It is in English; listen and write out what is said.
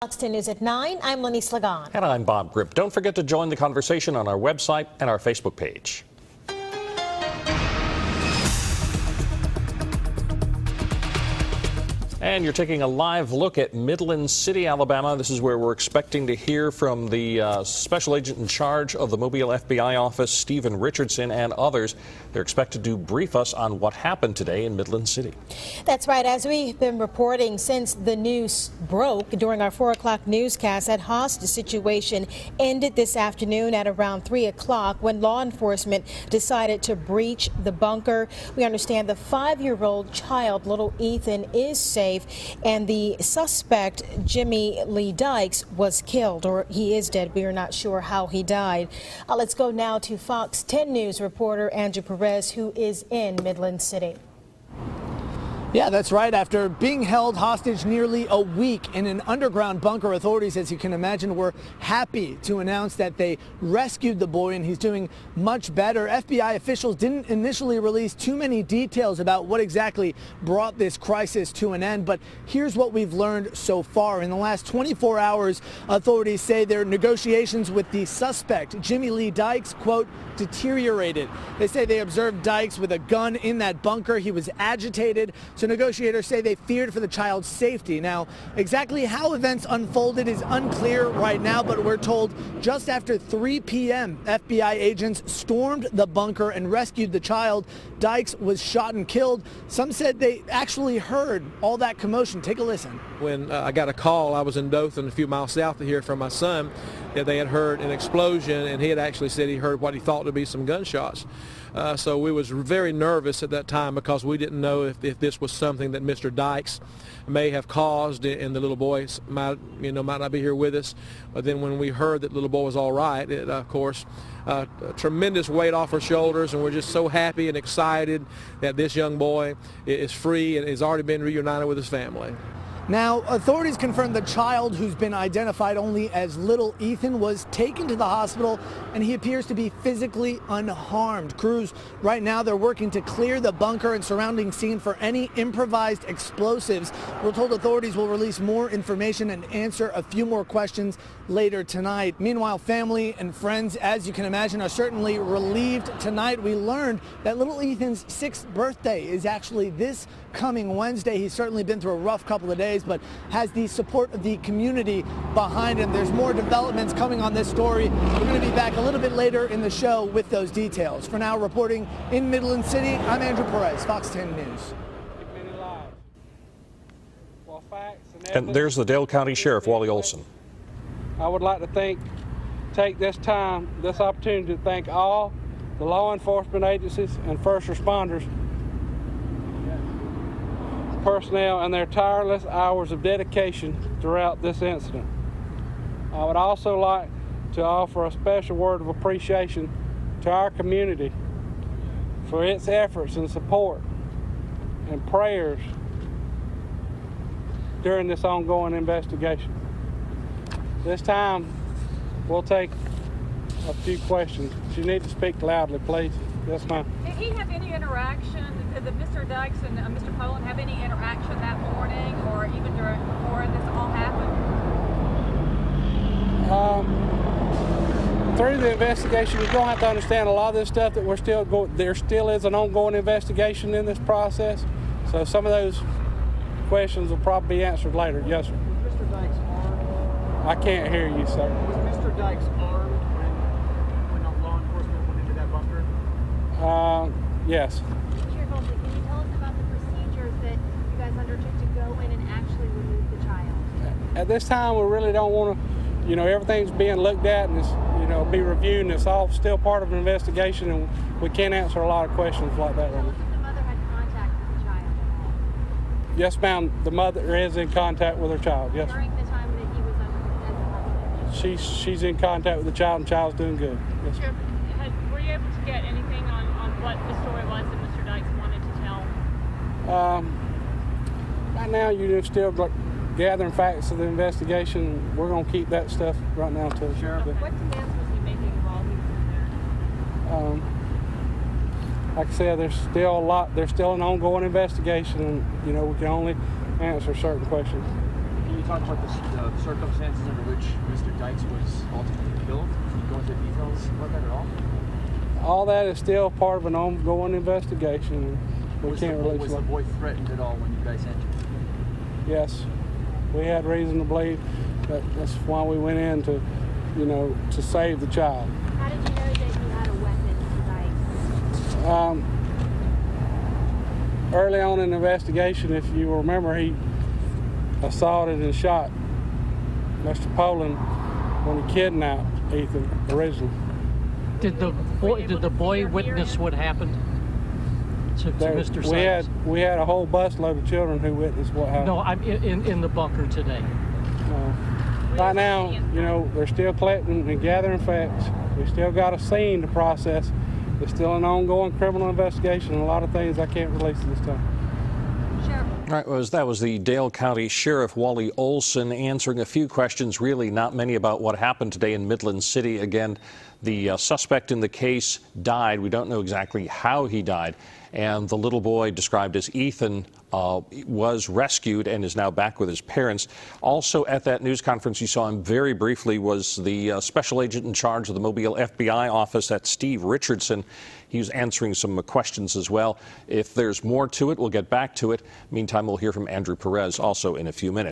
Fox 10 News at 9. I'm Lenise Lagan. And I'm Bob Grip. Don't forget to join the conversation on our website and our Facebook page. And you're taking a live look at Midland City, Alabama. This is where we're expecting to hear from the special agent in charge of the Mobile FBI office, Stephen Richardson, and others. They're expected to brief us on what happened today in Midland City. That's right. As we've been reporting since the news broke during our 4 o'clock newscast, that hostage situation ended this afternoon at around 3 o'clock when law enforcement decided to breach the bunker. We understand the 5-year-old child, little Ethan, is safe, and the suspect, Jimmy Lee Dykes, was killed, or he is dead. We are not sure how he died. Let's go now to Fox 10 News reporter Andrew Perez, who is in Midland City. Yeah, that's right. After being held hostage nearly a week in an underground bunker, authorities, as you can imagine, were happy to announce that they rescued the boy and he's doing much better. FBI officials didn't initially release too many details about what exactly brought this crisis to an end, but here's what we've learned so far. In the last 24 hours, authorities say their negotiations with the suspect, Jimmy Lee Dykes, quote, deteriorated. They say they observed Dykes with a gun in that bunker. He was agitated. So negotiators say they feared for the child's safety. Now, exactly how events unfolded is unclear right now, but we're told just after 3 p.m., FBI agents stormed the bunker and rescued the child. Dykes was shot and killed. Some said they actually heard all that commotion. Take a listen. When I got a call, I was in Dothan, a few miles south of here, from my son, that they had heard an explosion, and he had actually said he heard what he thought to be some gunshots. So we was very nervous at that time because we didn't know if this was something that Mr. Dykes may have caused, and the little boy might not be here with us. But then when we heard that little boy was all right, it, of course, a tremendous weight off our shoulders, and we're just so happy and excited that this young boy is free and has already been reunited with his family. Now, authorities confirmed the child, who's been identified only as little Ethan, was taken to the hospital, and he appears to be physically unharmed. Crews right now, they're working to clear the bunker and surrounding scene for any improvised explosives. We're told authorities will release more information and answer a few more questions later tonight. Meanwhile, family and friends, as you can imagine, are certainly relieved tonight. We learned that little Ethan's 6th birthday is actually this coming Wednesday. He's certainly been through a rough couple of days, but has the support of the community behind him. There's more developments coming on this story. We're going to be back a little bit later in the show with those details. For now, reporting in Midland City, I'm Andrew Perez, Fox 10 News. And there's the Dale County Sheriff, Wally Olson. I would like to take this opportunity to thank all the law enforcement agencies and first responders personnel and their tireless hours of dedication throughout this incident. I would also like to offer a special word of appreciation to our community for its efforts and support and prayers during this ongoing investigation. This time, we'll take a few questions. You need to speak loudly, please. Yes, ma'am. Did he have any interaction? Did Mr. Dykes and Mr. Poland have any interaction that morning, or even before this all happened? Through the investigation, you're going to have to understand a lot of this stuff that there still is an ongoing investigation in this process. So some of those questions will probably be answered later. Yes, sir. Was Mr. Dykes armed? I can't hear you, sir. Was Mr. Dykes armed when law enforcement went into that bunker? Yes. Sheriff Olson, can you tell us about the procedures that you guys undertook to go in and actually remove the child? At this time, we really don't want to, everything's being looked at and it's, be reviewed, and it's all still part of an investigation, and we can't answer a lot of questions like that right now. The mother had contact with the child? Yes, ma'am. The mother is in contact with her child, yes. During the time that he was under hostage? She's in contact with the child, and the child's doing good. Yes. Sure. Were you able to get anything on what the story was that Mr. Dykes wanted to tell? Right now, you're still gathering facts of the investigation. We're going to keep that stuff right now until the sheriff. What demands was he making while he was in there? Like I said, there's still an ongoing investigation, and we can only answer certain questions. Can you talk about the circumstances under which Mr. Dykes was ultimately killed? Can you go into details about that at all? All that is still part of an ongoing investigation. We can't release Was the boy threatened at all when you guys entered? Yes, we had reason to believe that's why we went in to, to save the child. How did you know that you had a weapon, Mr. Dykes? Early on in the investigation, if you remember, he assaulted and shot Mr. Poland when he kidnapped Ethan originally. Did the boy witness what happened to Mr. Sykes? We had a whole busload of children who witnessed what happened. No, I'm in the bunker today. Right now, they're still collecting and gathering facts. We still got a scene to process. There's still an ongoing criminal investigation and a lot of things I can't release at this time. Sheriff. All right, that was the Dale County Sheriff Wally Olson answering a few questions, really not many, about what happened today in Midland City. Again, the suspect in the case died. We don't know exactly how he died. And the little boy, described as Ethan, was rescued and is now back with his parents. Also at that news conference, you saw him very briefly, was the special agent in charge of the Mobile FBI office, that's Steve Richardson. He was answering some questions as well. If there's more to it, we'll get back to it. Meantime, we'll hear from Andrew Perez also in a few minutes.